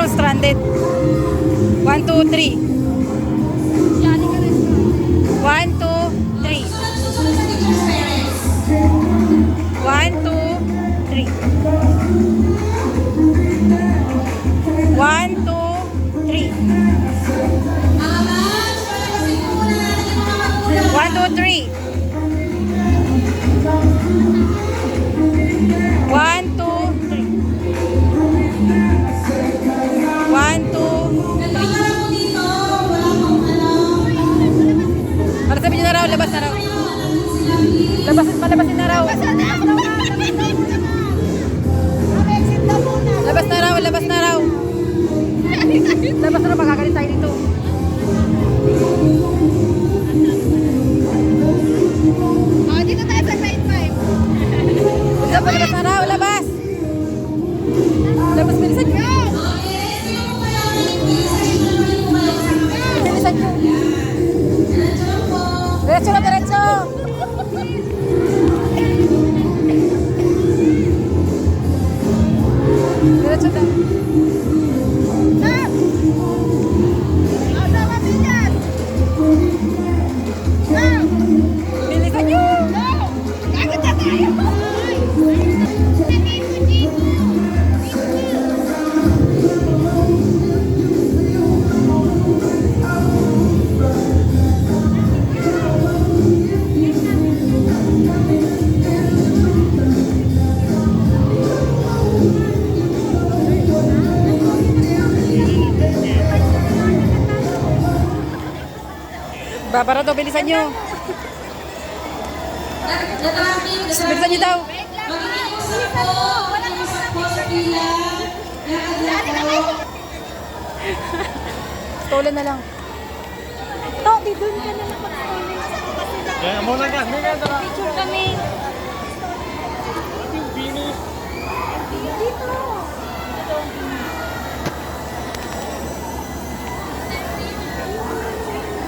Stranded. 1, 2, 3. 1, 2, 3. 1, 2, 3. 1, 2, 3. 1, 2, 3. 1, 2, 3. 1, 2, 3. Para sabihin na raw, labas na raw. Palabasin na raw. Labas na raw, labas na raw. Labas na raw, makakalit tayo dito. Oh, dito tayo sa 9-5. Labas na raw, labas. Labas, bilisan nyo. Bilisan nyo. Diretso na, diretso. Diretso na. Bilisan nyo. Agad na tayo. Babara daw, bilisan nyo. Bilisan nyo daw. Stolen na lang. Toby, dun ka na lang mag-stolen. Kaya muna ka, Picture kami. Dito.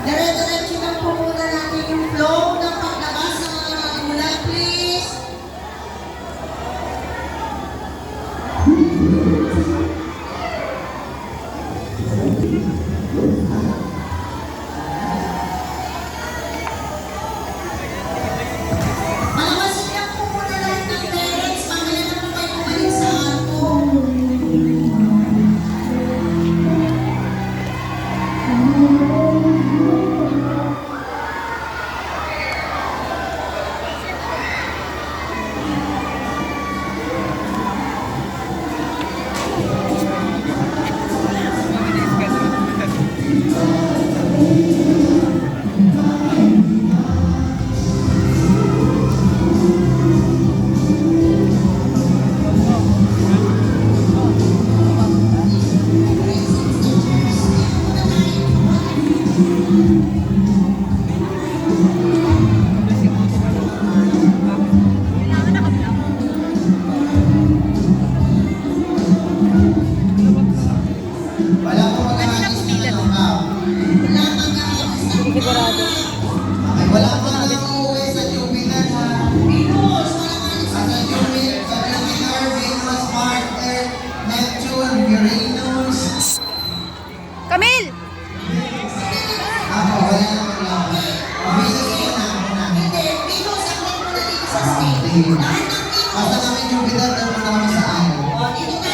Dire-diretso lang po muna natin yung flow ng paglabas ng mga magulang, please. Malabasin lang po muna lahat ng parents. Mamaya na po kayo bumalik sa ako. Sige. Basta kami yung bidan, doon na kami sa ano. O, dito tayo